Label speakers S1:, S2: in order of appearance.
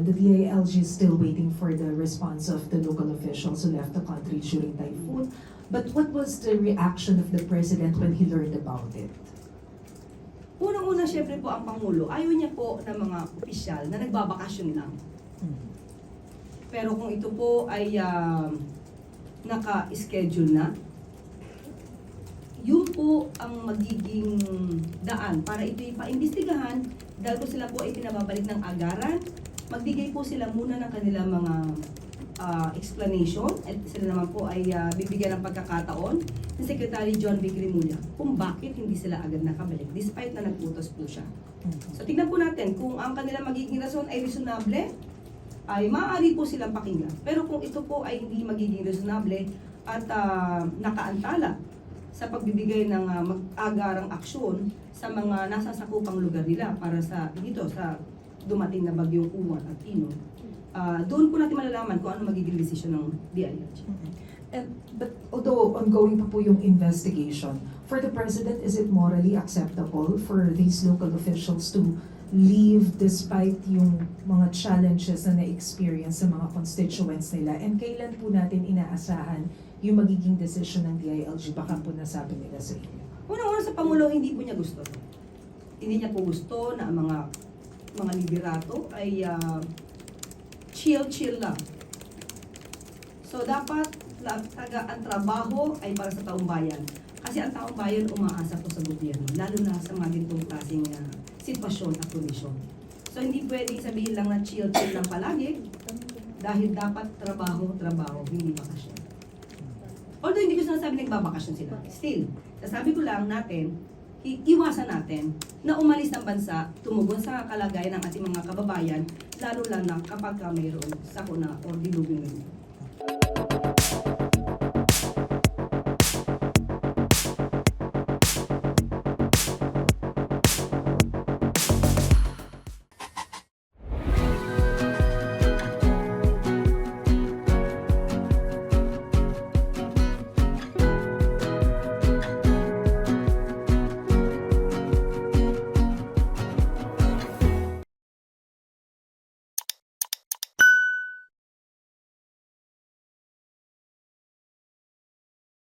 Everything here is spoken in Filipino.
S1: the DILG is still waiting for the response of the local officials who left the country during typhoon. But what was the reaction of the President when he learned about it?
S2: Unang-una, syempre po ang Pangulo, ayaw niya po ng mga opisyal na nagbabakasyon lang. Pero kung ito po ay naka-schedule na, yun po ang magiging daan para ito'y paimbestigahan dahil po sila po ay pinababalik ng agaran. Magbigay po sila muna ng kanilang mga explanation at sila naman po ay bibigyan ng pagkakataon ni Secretary John Vic Rimulya kung bakit hindi sila agad nakabalik despite na nagputos po siya. So tignan po natin kung ang kanilang magiging rason ay reasonable, ay maaari po silang pakinggan. Pero kung ito po ay hindi magiging reasonable at nakaantala sa pagbibigay ng mag-agarang aksyon sa mga nasasakupang lugar nila para sa dito sa dumating na bagyong Uwan at Inon, doon po natin malalaman kung ano magiging desisyon ng DILG.
S1: But although ongoing pa po yung investigation, for the President, is it morally acceptable for these local officials to leave despite yung mga challenges na na-experience sa mga constituents nila? And kailan po natin inaasahan yung magiging desisyon ng DILG? Baka po nasabi nila sa inyo.
S2: Unang-una sa Pangulo, hindi po niya gusto. Hindi niya po gusto na ang mga liderato ay chill lang. So dapat ang trabaho ay para sa taong bayan. Kasi ang taong bayan umaasa po sa gobyerno, lalo na sa mga ganitong klaseng sitwasyon at kondisyon. So hindi pwedeng sabihin lang na chill lang palagi dahil dapat trabaho, hindi bakasyon. Although hindi ko sinasabi nagbabakasyon sila. Still, sasabi ko lang natin, iwasan natin na umalis ng bansa, tumugon sa kalagayan ng ating mga kababayan, lalo lang na kapag mayroong sakuna o dilubyo ngayon.